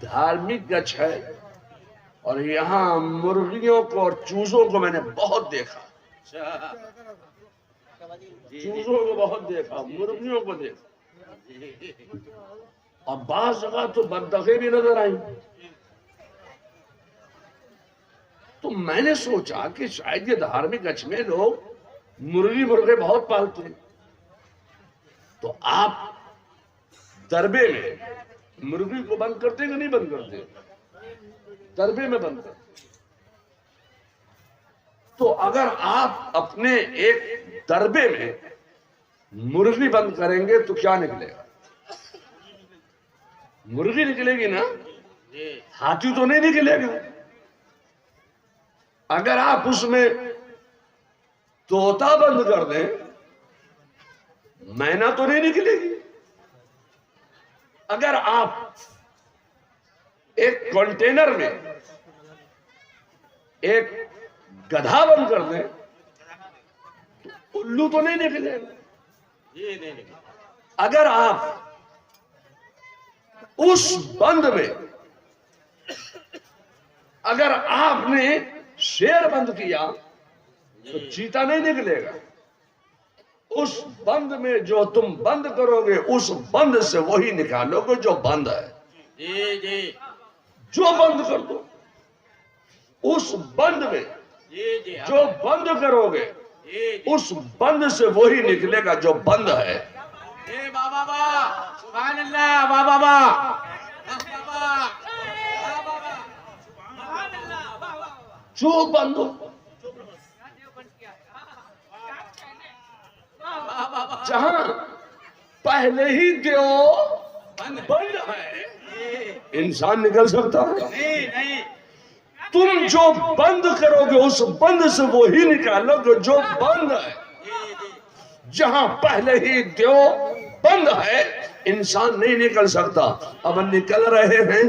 دھارمک گچھ ہے اور یہاں مرغیوں کو اور چوزوں کو میں نے بہت دیکھا، چوزوں کو بہت دیکھا، مرغیوں کو دیکھا، اور بعض جگہ تو بطخیں بھی نظر آئیں۔ تو میں نے سوچا کہ شاید یہ دھارمک گچھ میں لوگ مرغے بہت پالتے ہیں، تو آپ دربے میں مرغی کو بند کرتے کہ نہیں بند کرتے؟ دربے میں بند کرتے۔ تو اگر آپ اپنے ایک دربے میں مرغی بند کریں گے تو کیا نکلے گا؟ مرغی نکلے گی نا، ہاتھی تو نہیں نکلے گا۔ اگر آپ اس میں طوطا بند کر دیں، مینا تو نہیں نکلے گی۔ اگر آپ ایک کنٹینر میں ایک گدھا بند کر دیں تو الو تو نہیں نکلے گا۔ اگر آپ اس بند میں اگر آپ نے شیر بند کیا تو چیتا نہیں نکلے گا۔ اس بند میں جو تم بند کرو گے اس بند سے وہی نکالو گے جو بند ہے۔ جو بند کر دو اس بند میں جو بند کرو گے اس بند سے وہی نکلے گا جو بند ہے۔ سبحان اللہ، بابا جو بند ہو، جہاں پہلے ہی دیو بند ہے، انسان نکل سکتا ہے؟ تم جو بند کرو گے اس بند سے وہی نکالو گے جو بند ہے۔ جہاں پہلے ہی دیو بند ہے انسان نہیں نکل سکتا۔ اب نکل رہے ہیں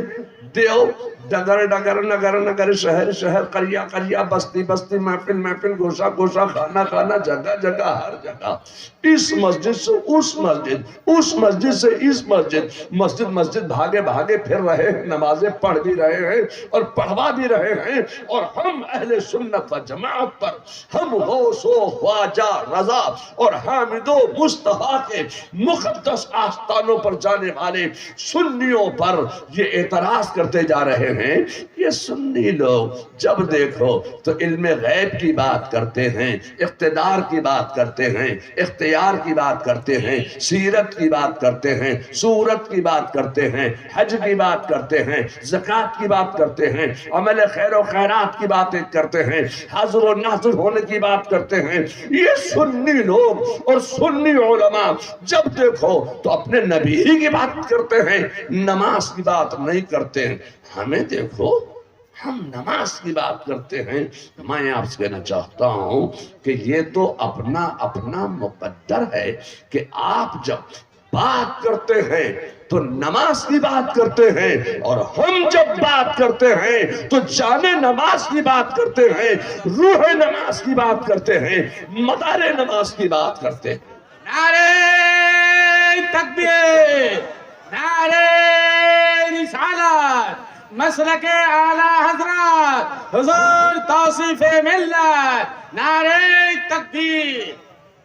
دیو، ڈگر ڈگر، نگر نگر، شہر شہر، قریہ قریہ، بستی بستی، محفل محفل، گوشہ گوشہ، کھانا کھانا، جگہ جگہ، ہر جگہ، اس مسجد سے اس مسجد، اس مسجد سے اس مسجد، مسجد مسجد بھاگے بھاگے پھر رہے ہیں، نمازیں پڑھ بھی رہے ہیں اور پڑھوا بھی رہے ہیں، اور ہم اہل سنت و جماعت پر، ہم غوث و خواجہ رضا اور حامد و مصطفیٰ کے مقدس آستانوں پر جانے والے سنیوں پر یہ اعتراض کرتے جا رہے ہیں۔ یہ سنی لوگ جب دیکھو تو علم غیب کی بات کرتے ہیں، اقتدار کی بات کرتے ہیں، اختیار کی بات کرتے ہیں، سیرت کی بات کرتے ہیں، صورت کی بات کرتے ہیں، حج کی بات کرتے ہیں، زکوٰۃ کی بات کرتے ہیں، عمل خیر و خیرات کی باتیں کرتے ہیں، حاضر و ناظر ہونے کی بات کرتے ہیں۔ یہ سنی لوگ اور سنی علماء جب دیکھو تو اپنے نبی ہی کی بات کرتے ہیں، نماز کی بات نہیں کرتے ہیں۔ ہمیں دیکھو، ہم نماز کی بات کرتے ہیں۔ میں آپ سے کہنا چاہتا ہوں کہ یہ تو اپنا اپنا مقدر ہے کہ آپ جب بات کرتے ہیں تو نماز کی بات کرتے ہیں، اور ہم جب بات کرتے ہیں تو جان نماز کی بات کرتے ہیں، روح نماز کی بات کرتے ہیں، مدار نماز کی بات کرتے ہیں۔ نعرہ تکبیر، نعرہ رسالت، مسلک اعلیٰ حضرت حضور توصیف ملت، نعرہ تکبیر۔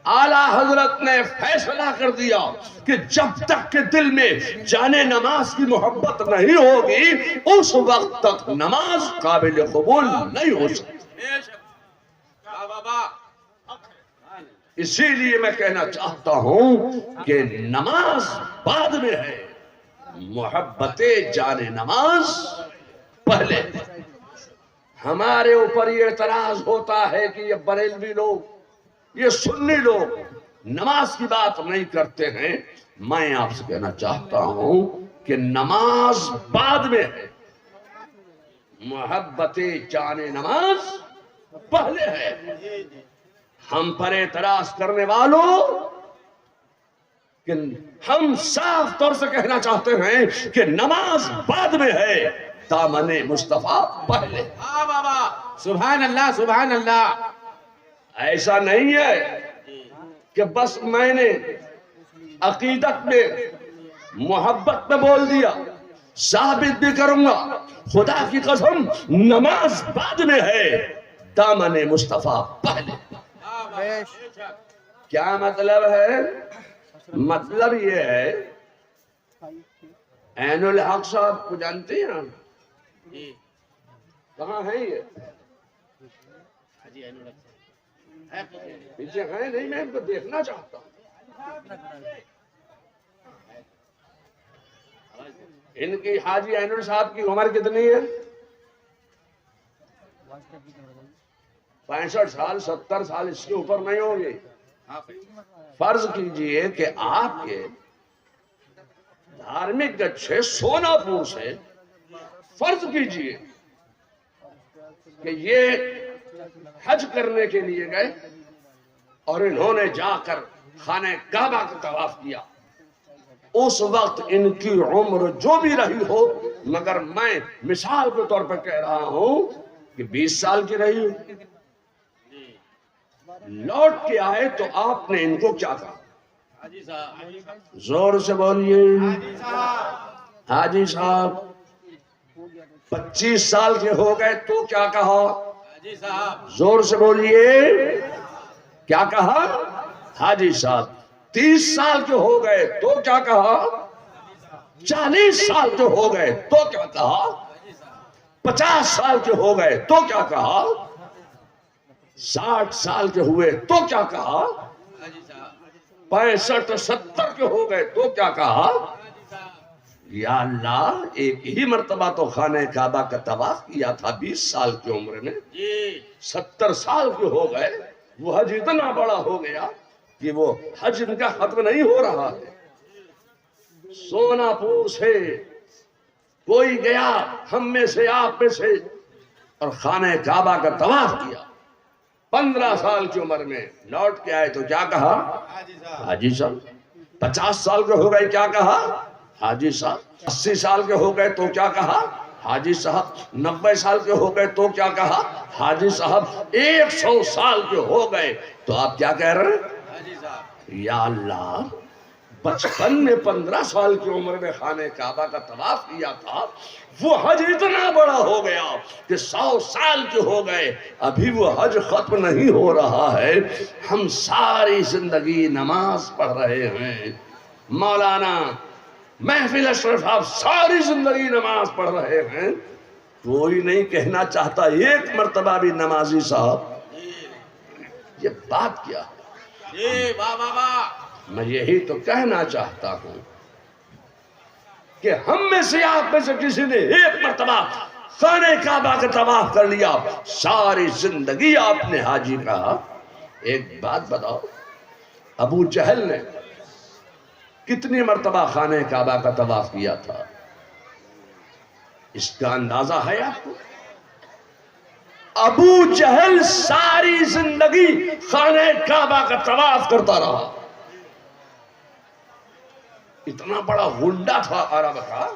اعلیٰ حضرت نے فیصلہ کر دیا کہ جب تک کہ دل میں جان نماز کی محبت نہیں ہوگی اس وقت تک نماز قابل قبول نہیں ہو سکتی۔ اسی لیے میں کہنا چاہتا ہوں کہ نماز بعد میں ہے، محبت جان نماز پہلے۔ ہمارے اوپر یہ اعتراض ہوتا ہے کہ یہ بریلوی لوگ، یہ سنی لوگ نماز کی بات نہیں کرتے ہیں۔ میں آپ سے کہنا چاہتا ہوں کہ نماز بعد میں ہے، محبت جان نماز پہلے ہے۔ ہم پر اعتراض کرنے والوں کہ ہم صاف طور سے کہنا چاہتے ہیں کہ نماز بعد میں ہے، دامن مصطفیٰ پہلے۔ سبحان اللہ، سبحان اللہ۔ ایسا نہیں ہے کہ بس میں نے عقیدت میں محبت میں بول دیا، ثابت بھی کروں گا، خدا کی قسم نماز بعد میں ہے، دامن مصطفیٰ پہلے۔ کیا مطلب ہے؟ مطلب یہ ہے، عین الحق صاحب کو جانتے ہیں آپ؟ کہاں ہیں یہ؟ پیچھے ہیں نہیں، میں ان کو دیکھنا چاہتا ہوں۔ ان کی حاجی عین ال صاحب کی عمر کتنی ہے؟ 65 سال 70 سال، اس کے اوپر نہیں ہوگی۔ فرض کیجئے کہ آپ کے دھارمک گچھے سونا پور سے فرض کیجئے کہ یہ حج کرنے کے لیے گئے اور انہوں نے جا کر خانہ کعبہ کا طواف کیا۔ اس وقت ان کی عمر جو بھی رہی ہو، مگر میں مثال کے طور پر کہہ رہا ہوں کہ 20 سال کی رہی ہو، لوٹ کے آئے تو آپ نے ان کو کیا کہا؟ زور سے بولیے حاجی صاحب۔ 25 سال کے ہو گئے تو کیا کہا؟ زور سے بولیے، کیا کہا حاجی صاحب؟ 30 سال کے ہو گئے تو کیا کہا؟ 40 سال کے ہو گئے تو کیا کہا؟ 50 سال کے ہو گئے تو کیا کہا؟ 60 سال کے ہوئے تو کیا کہا؟ 65 70 کے ہو گئے تو کیا کہا؟ یا اللہ، ایک ہی مرتبہ تو خانہ کعبہ کا طواف کیا تھا 20 سال کی عمر میں، 70 سال کے ہو گئے، وہ حج اتنا بڑا ہو گیا کہ وہ حج ان کا ختم نہیں ہو رہا ہے۔ سونا پور سے کوئی گیا ہم میں سے آپ میں سے اور خانہ کعبہ کا طواف کیا، 15 سال کی عمر میں لوٹ کے آئے تو کیا کہا؟ حاجی صاحب۔ 50 سال کے ہو گئے، کیا کہا؟ حاجی صاحب۔ 80 سال کے ہو گئے تو کیا کہا؟ حاجی صاحب۔ 90 سال کے ہو گئے تو کیا کہا؟ حاجی صاحب۔ 100 سال کے ہو گئے تو آپ کیا کہہ رہے ہیں؟ یا اللہ، بچپن میں 15 سال کی عمر میں خانہ کعبہ کا طواف کیا تھا، وہ حج اتنا بڑا ہو گیا کہ 100 سال کے ہو گئے، ابھی وہ حج ختم نہیں ہو رہا ہے، ہم ساری زندگی نماز پڑھ رہے ہیں۔ مولانا محفل اشرف صاحب ساری زندگی نماز پڑھ رہے ہیں، کوئی نہیں کہنا چاہتا ایک مرتبہ بھی نمازی صاحب۔ یہ بات کیا ہے؟ میں یہی تو کہنا چاہتا ہوں کہ ہم میں سے آپ میں سے کسی نے ایک مرتبہ خانہ کعبہ کا طواف کر لیا، ساری زندگی آپ نے حاجی کہا۔ ایک بات بتاؤ، ابو جہل نے کتنی مرتبہ خانہ کعبہ کا طواف کیا تھا؟ اس کا اندازہ ہے آپ کو؟ ابو جہل ساری زندگی خانہ کعبہ کا طواف کرتا رہا، اتنا غنڈا غنڈا تھا عرب کا،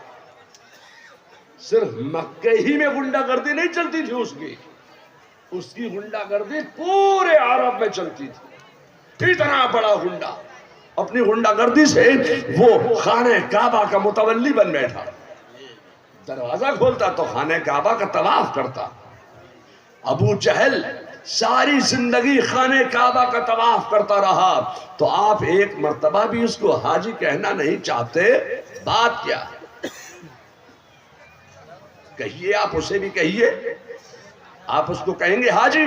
صرف مکہ ہی میں غنڈا گردی نہیں چلتی تھی، اس کی غنڈا گردی پورے عرب میں چلتی تھی، اتنا بڑا غنڈا، اپنی غنڈا گردی سے وہ خانہ کعبہ کا متولی بن بیٹھا، دروازہ کھولتا تو خانہ کعبہ کا طواف کرتا۔ ابو جہل ساری زندگی خانہ کعبہ کا طواف کرتا رہا، تو آپ ایک مرتبہ بھی اس کو حاجی کہنا نہیں چاہتے؟ بات کیا ہے؟ کہیے، آپ اسے بھی کہیے، آپ اس کو کہیں گے حاجی؟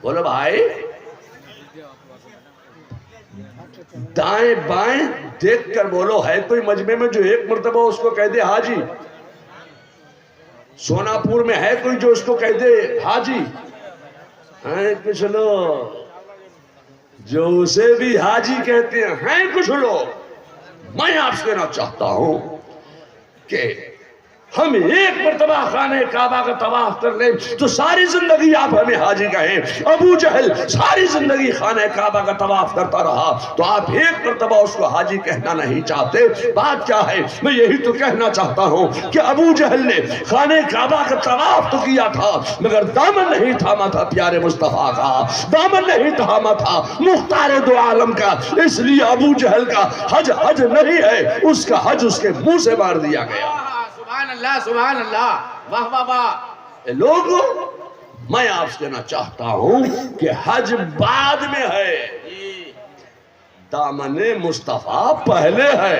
بولو بھائی، دائیں بائیں دیکھ کر بولو، ہے کوئی مجمع میں جو ایک مرتبہ اس کو کہہ دے حاجی؟ سونا پور میں ہے کوئی جو اس کو کہہ دے حاجی؟ ہیں کچھ لوگ جو اسے بھی حاجی کہتے ہیں کچھ لوگ۔ میں آپ سے کہنا چاہتا ہوں کہ ہم ایک مرتبہ خانہ کعبہ کا طواف کر لیں تو ساری زندگی آپ ہمیں حاجی کہیں۔ ابو جہل ساری زندگی خانہ کعبہ کا طواف کرتا رہا، تو آپ ایک مرتبہ اس کو حاجی کہنا نہیں چاہتے؟ بات کیا ہے؟ میں یہی تو کہنا چاہتا ہوں کہ ابو جہل نے خانہ کعبہ کا طواف تو کیا تھا، مگر دامن نہیں تھاما تھا پیارے مصطفیٰ کا، دامن نہیں تھاما تھا مختار دو عالم کا، اس لیے ابو جہل کا حج حج نہیں ہے، اس کا حج اس کے منہ سے مار دیا گیا۔ اللہ سبحان اللہ، واہ واہ واہ۔ اے لوگوں، میں آپ سے کہنا چاہتا ہوں کہ حج بعد میں ہے، دامن مصطفیٰ پہلے ہے۔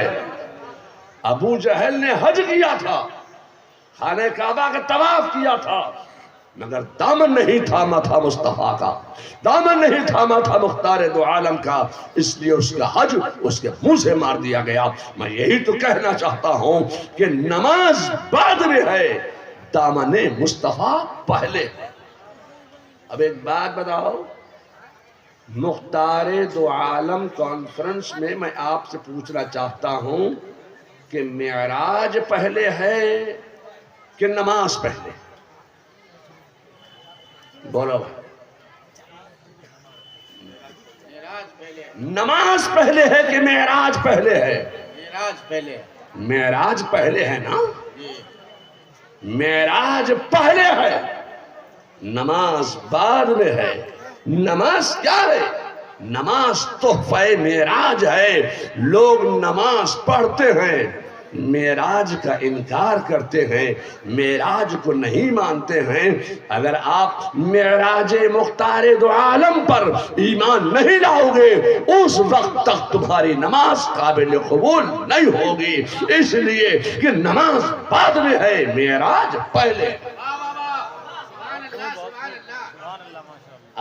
ابو جہل نے حج کیا تھا، خانہ کعبہ کا طواف کیا تھا، مگر دامن نہیں تھاما تھا مصطفیٰ کا، دامن نہیں تھاما تھا مختار دو عالم کا، اس لیے اس کا حج اس کے منہ سے مار دیا گیا۔ میں یہی تو کہنا چاہتا ہوں کہ نماز بعد میں ہے، دامن مصطفیٰ پہلے۔ اب ایک بات بتاؤ، مختار دو عالم کانفرنس میں آپ سے پوچھنا چاہتا ہوں کہ معراج پہلے ہے کہ نماز پہلے؟ بولو بھائی، معراج پہلے، نماز پہلے ہے کہ معراج پہلے ہے؟ معراج پہلے، معراج پہلے ہے نا؟ جی معراج پہلے ہے، نماز بعد میں ہے۔ نماز کیا ہے؟ نماز تحفہ معراج ہے۔ لوگ نماز پڑھتے ہیں، معراج کا انکار کرتے ہیں، معراج کو نہیں مانتے ہیں۔ اگر آپ معراج مختار دو عالم پر ایمان نہیں لاؤ گے، اس وقت تک تمہاری نماز قابل قبول نہیں ہوگی، اس لیے کہ نماز بعد میں ہے، معراج پہلے۔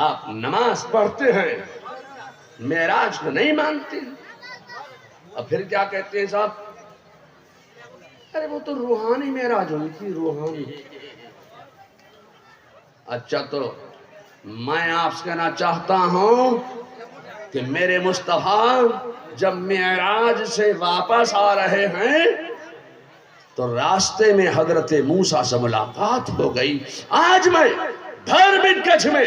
آپ نماز پڑھتے ہیں، معراج کو نہیں مانتے، اور پھر کیا کہتے ہیں صاحب؟ ارے وہ تو روحانی معراج ہوئی تھی، روحانی۔ اچھا، تو میں آپ سے کہنا چاہتا ہوں کہ میرے مصطفیٰ جب معراج سے واپس آ رہے ہیں تو راستے میں حضرت موسیٰ سے ملاقات ہو گئی۔ آج میں دھارمک گچھ میں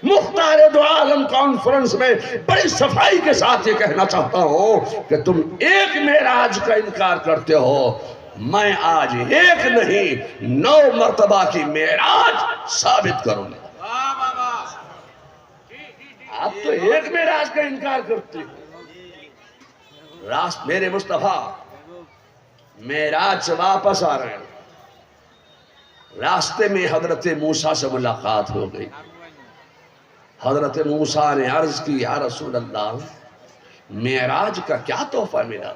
مختار دو عالم کانفرنس میں بڑی صفائی کے ساتھ یہ کہنا چاہتا ہوں کہ تم ایک معراج کا انکار کرتے ہو، میں آج ایک نہیں 9 مرتبہ کی معراج ثابت کروں گا۔ آپ تو ایک معراج کا انکار کرتے ہو۔ میرے مصطفیٰ معراج سے واپس آ رہے ہیں، راستے میں حضرت موسیٰ سے ملاقات ہو گئی۔ حضرت موسیٰ نے عرض کی، یا رسول اللہ، معراج کا کیا تحفہ ملا؟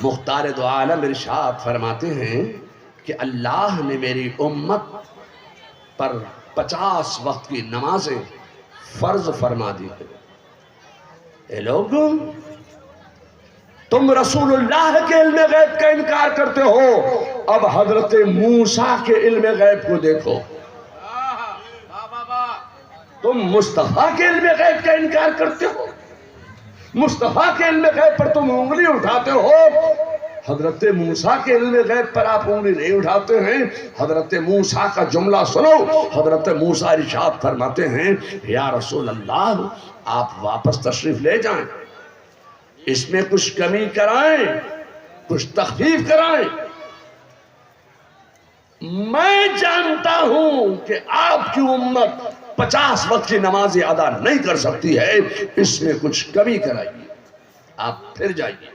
مختار دو عالم ارشاد فرماتے ہیں کہ اللہ نے میری امت پر 50 وقت کی نمازیں فرض فرما دی ہے۔ اے لوگوں، تم رسول اللہ کے علم غیب کا انکار کرتے ہو، اب حضرت موسیٰ کے علم غیب کو دیکھو۔ تم مصطفیٰ کے علم غیب کا انکار کرتے ہو، مصطفیٰ کے علم غیب پر تم انگلی اٹھاتے ہو، حضرت موسیٰ کے علم غیب پر آپ انگلی نہیں اٹھاتے ہیں۔ حضرت موسیٰ کا جملہ سنو، حضرت موسیٰ ارشاد فرماتے ہیں، یا رسول اللہ، آپ واپس تشریف لے جائیں، اس میں کچھ کمی کرائیں، کچھ تخفیف کرائیں۔ میں جانتا ہوں کہ آپ کی امت 50 وقت کی نمازیں ادا نہیں کر سکتی ہے، اس میں کچھ کمی کرائیے، آپ پھر جائیے۔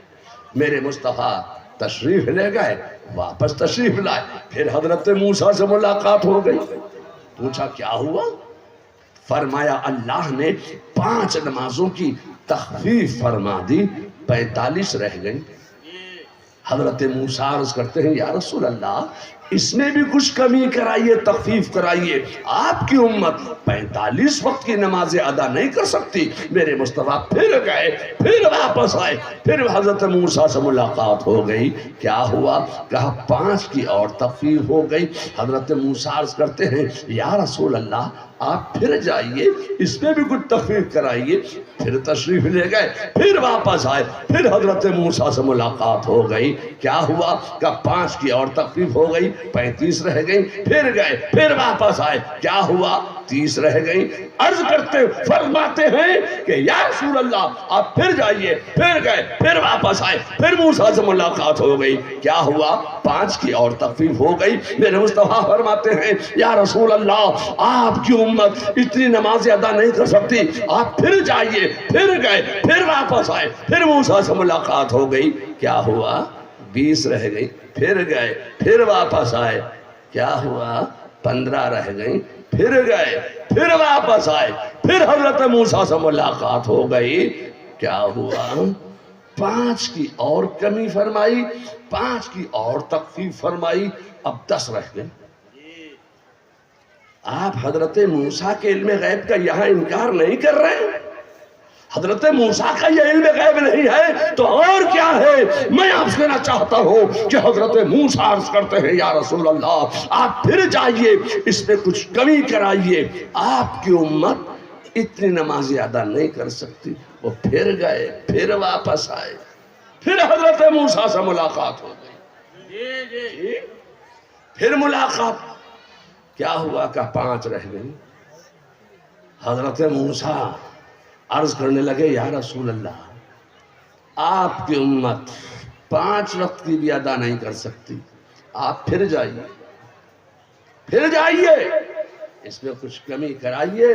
میرے مصطفیٰ تشریف لے گئے، واپس تشریف لائے، پھر حضرت موسیٰ سے ملاقات ہو گئی۔ پوچھا کیا ہوا؟ فرمایا اللہ نے 5 نمازوں کی تخفیف فرما دی، 45 رہ گئی۔ حضرت موسیٰ عرض کرتے ہیں، یا رسول اللہ، اس میں بھی کچھ کمی کرائیے، تخفیف کرائیے، آپ کی امت 45 وقت کی نمازیں ادا نہیں کر سکتی۔ میرے مصطفیٰ پھر گئے، پھر واپس آئے، پھر حضرت موسیٰ سے ملاقات ہو گئی۔ کیا ہوا؟ کہا 5 کی اور تخفیف ہو گئی۔ حضرت موسیٰ عرض کرتے ہیں، یا رسول اللہ، آپ پھر جائیے، اس میں بھی کچھ تخفیف کرائیے۔ پھر تشریف لے گئے، پھر واپس آئے، پھر حضرت موسیٰ سے ملاقات ہو گئی۔ کیا ہوا؟ کہ 5 کی اور تخفیف ہو گئی، 35 رہ گئی۔ پھر گئے، پھر واپس آئے، کیا ہوا؟ 30 رہ گئی۔ عرض کرتے فرماتے ہیں کہ یا رسول اللہ، آپ پھر جائیے، پھر گئے، پھر واپس آئے، پھر موسیٰ سے ملاقات ہو گئی۔ کیا ہوا؟ 5 کی اور تخفیف ہو گئی۔ میرے مصطفیٰ فرماتے ہیں، یا رسول اللہ، آپ کی امت اتنی نمازیں ادا نہیں کر سکتی، آپ پھر جائیے، پھر گئے، پھر واپس آئے، پھر موسیٰ سے ملاقات ہو گئی۔ کیا ہوا؟ 20 رہ گئی، پھر گئے، پھر واپس آئے، کیا ہوا؟ 15 رہ گئی، پھر گئے، پھر واپس آئے، پھر حضرت موسیٰ سے ملاقات ہو گئی، کیا ہوا؟ 5 کی اور کمی فرمائی، 5 کی اور تخفیف فرمائی، اب 10 رہ گئے۔ آپ حضرت موسیٰ کے علم غیب کا یہاں انکار نہیں کر رہے ہیں؟ حضرت موسیٰ کا یہ علم غیب نہیں ہے تو اور کیا ہے؟ میں آپ سے کہنا چاہتا ہوں کہ حضرت موسیٰ عرض کرتے ہیں یا رسول اللہ آپ پھر جائیے، اس میں کچھ کمی کرائیے، آپ کی امت اتنی نمازیں ادا نہیں کر سکتی۔ وہ پھر گئے، پھر واپس آئے، پھر حضرت موسیٰ سے ملاقات ہو گئی، پھر ملاقات، کیا ہوا کہ 5 رہ گئی۔ حضرت موسیٰ عرض کرنے لگے یا رسول اللہ آپ کی امت 5 وقت کی بھی ادا نہیں کر سکتی، آپ پھر جائیے، پھر جائیے، اس میں کچھ کمی کرائیے۔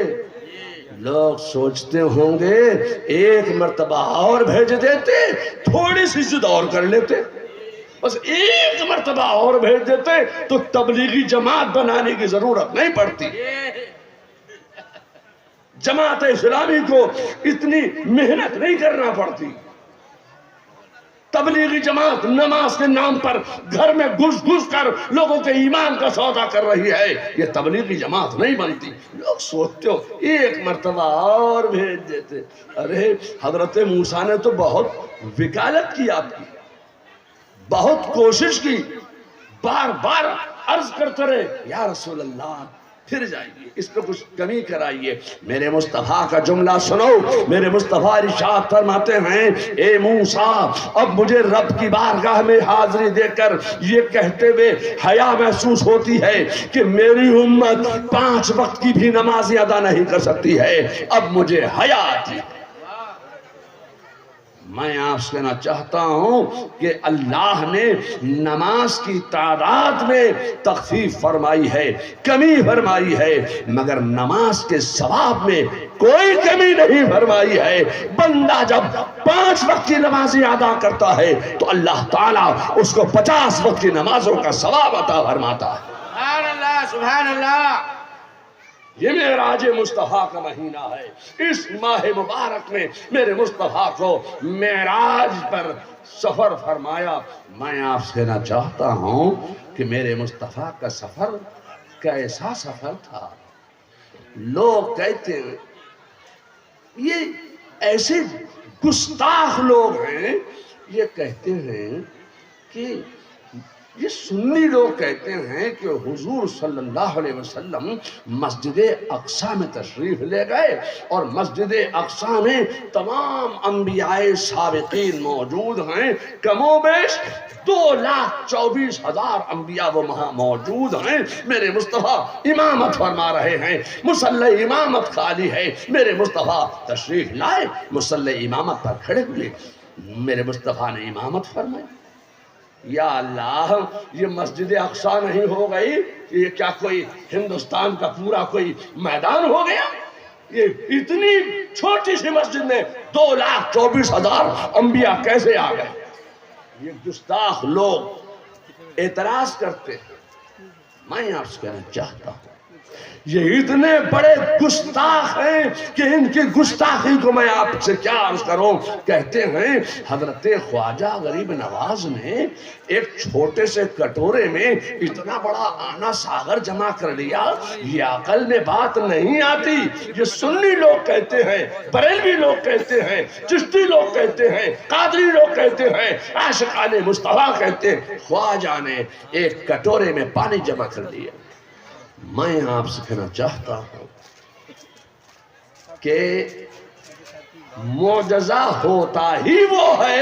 لوگ سوچتے ہوں گے 1 مرتبہ اور بھیج دیتے، تھوڑی سی ضد اور کر لیتے، بس 1 مرتبہ اور بھیج دیتے تو تبلیغی جماعت بنانے کی ضرورت نہیں پڑتی، جماعت اسلامی کو اتنی محنت نہیں کرنا پڑتی۔ تبلیغی جماعت نماز کے نام پر گھر میں گھس گھس کر لوگوں کے ایمان کا سودا کر رہی ہے، یہ تبلیغی جماعت نہیں بنتی۔ لوگ سوچتے ہو 1 مرتبہ اور بھیج دیتے، ارے حضرت موسیٰ نے تو بہت وکالت کی، آپ کی بہت کوشش کی، بار بار عرض کرتے رہے یا رسول اللہ پھر جائیے، اس پہ کچھ کمی کرائیے۔ میرے مصطفیٰ کا جملہ سنو، میرے مصطفیٰ ارشاد فرماتے ہیں اے موسیٰ اب مجھے رب کی بارگاہ میں حاضری دے کر یہ کہتے ہوئے حیا محسوس ہوتی ہے کہ میری امت 5 وقت کی بھی نمازیں ادا نہیں کر سکتی ہے، اب مجھے حیا آتی ہے۔ میں آپ سے کہنا چاہتا ہوں کہ اللہ نے نماز کی تعداد میں تخفیف فرمائی ہے، کمی فرمائی ہے، مگر نماز کے ثواب میں کوئی کمی نہیں فرمائی ہے۔ بندہ جب 5 وقت کی نمازیں ادا کرتا ہے تو اللہ تعالیٰ اس کو 50 وقت کی نمازوں کا ثواب عطا فرماتا ہے۔ سبحان اللہ، سبحان اللہ۔ یہ معراج مصطفیٰ کا مہینہ ہے، اس ماہ مبارک میں میرے مصطفیٰ کو معراج پر سفر فرمایا۔ میں آپ سے کہنا چاہتا ہوں کہ میرے مصطفیٰ کا سفر کیسا سفر تھا۔ لوگ کہتے ہیں یہ ایسے گستاخ لوگ ہیں، یہ کہتے ہیں کہ یہ سنی لوگ کہتے ہیں کہ حضور صلی اللہ علیہ وسلم مسجد اقصیٰ میں تشریف لے گئے اور مسجد اقصیٰ میں تمام انبیاء سابقین موجود ہیں، کم و بیش 2,24,000 انبیاء وہ وہاں موجود ہیں۔ میرے مصطفیٰ امامت فرما رہے ہیں، مصلی امامت خالی ہے، میرے مصطفیٰ تشریف لائے، مصلی امامت پر کھڑے ہوئے، میرے مصطفیٰ نے امامت فرمائی۔ یا اللہ یہ مسجد اقصیٰ نہیں ہو گئی، یہ کیا کوئی ہندوستان کا پورا کوئی میدان ہو گیا؟ یہ اتنی چھوٹی سی مسجد میں 2,24,000 انبیاء کیسے آ گئے؟ یہ گستاخ لوگ اعتراض کرتے ہیں۔ میں آپ سے کہنا چاہتا ہوں یہ اتنے بڑے گستاخ ہیں کہ ان کی گستاخی کو میں آپ سے کیا عرض کروں۔ کہتے ہیں حضرت خواجہ غریب نواز نے ایک چھوٹے سے کٹورے میں اتنا بڑا آنا ساگر جمع کر لیا، یہ عقل میں بات نہیں آتی۔ یہ سنی لوگ کہتے ہیں، بریلوی لوگ کہتے ہیں، چشتی لوگ کہتے ہیں، قادری لوگ کہتے ہیں، عاشقان مصطفیٰ کہتے ہیں خواجہ نے ایک کٹورے میں پانی جمع کر لیا۔ میں آپ سے کہنا چاہتا ہوں کہ معجزہ ہوتا ہی وہ ہے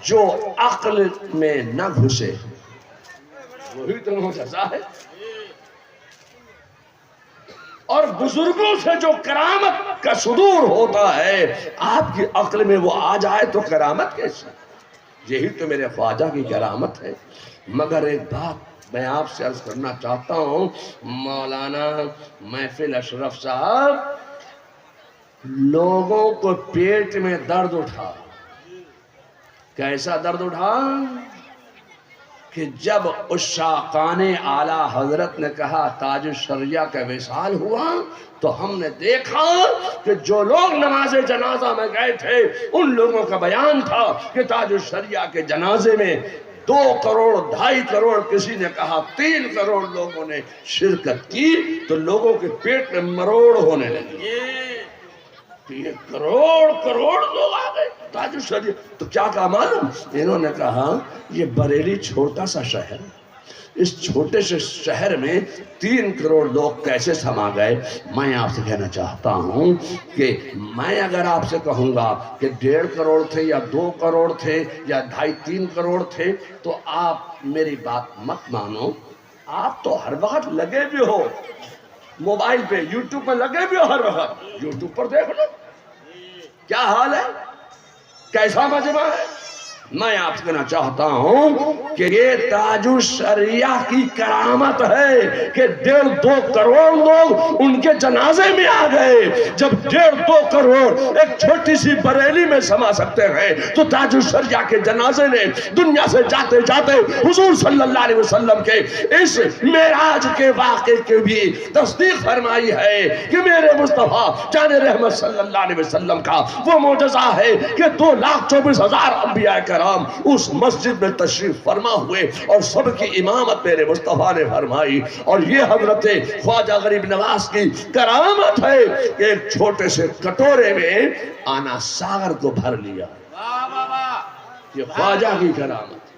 جو عقل میں نہ گھسے، وہی تو معجزہ ہے۔ اور بزرگوں سے جو کرامت کا صدور ہوتا ہے آپ کی عقل میں وہ آ جائے تو کرامت کیسی؟ یہی تو میرے خواجہ کی کرامت ہے۔ مگر ایک بات میں آپ سے عرض کرنا چاہتا ہوں، مولانا محفل اشرف صاحب، لوگوں کو پیٹ میں درد اٹھا، کیسا درد اٹھا؟ کہ جب عشاقان اعلیٰ حضرت نے کہا تاج الشریعہ کا وصال ہوا تو ہم نے دیکھا کہ جو لوگ نماز جنازہ میں گئے تھے ان لوگوں کا بیان تھا کہ تاج الشریعہ کے جنازے میں 2 کروڑ 2.5 کروڑ، کسی نے کہا 3 کروڑ لوگوں نے شرکت کی، تو لوگوں کے پیٹ میں مروڑ ہونے لگی. 3 کروڑ لوگ آ گئے تاج الشریعہ. تو کیا کہا معلوم؟ انہوں نے کہا یہ بریلی چھوٹا سا شہر، اس چھوٹے سے شہر میں 3 کروڑ لوگ کیسے سما گئے؟ میں آپ سے کہنا چاہتا ہوں کہ میں اگر آپ سے کہوں گا کہ 1.5 کروڑ تھے یا 2 کروڑ تھے یا 2.5-3 کروڑ تھے تو آپ میری بات مت مانو. آپ تو ہر وقت لگے بھی ہو موبائل پہ، یوٹیوب پہ لگے بھی ہو ہر وقت، یوٹیوب پر دیکھ لو کیا حال ہے، کیسا مجمع ہے. میں آپ سے کہنا چاہتا ہوں کہ یہ تاج الشریعہ کی کرامت ہے کہ 1.5-2 کروڑ لوگ ان کے جنازے میں آ گئے. جب 1.5-2 کروڑ ایک چھوٹی سی بریلی میں سما سکتے ہیں تو تاج الشریعہ کے جنازے نے دنیا سے جاتے جاتے حضور صلی اللہ علیہ وسلم کے اس معراج کے واقعے کے بھی تصدیق فرمائی ہے کہ میرے مصطفیٰ جان رحمت صلی اللہ علیہ وسلم کا وہ معجزہ ہے کہ 2,24,000 انبیاء کرام اس مسجد میں تشریف فرما ہوئے اور سب کی امامت میرے مصطفیٰ نے فرمائی. اور یہ حضرت خواجہ غریب نواز کی کرامت ہے کہ ایک چھوٹے سے کٹورے میں آنا ساغر کو بھر لیا. یہ خواجہ کی کرامت.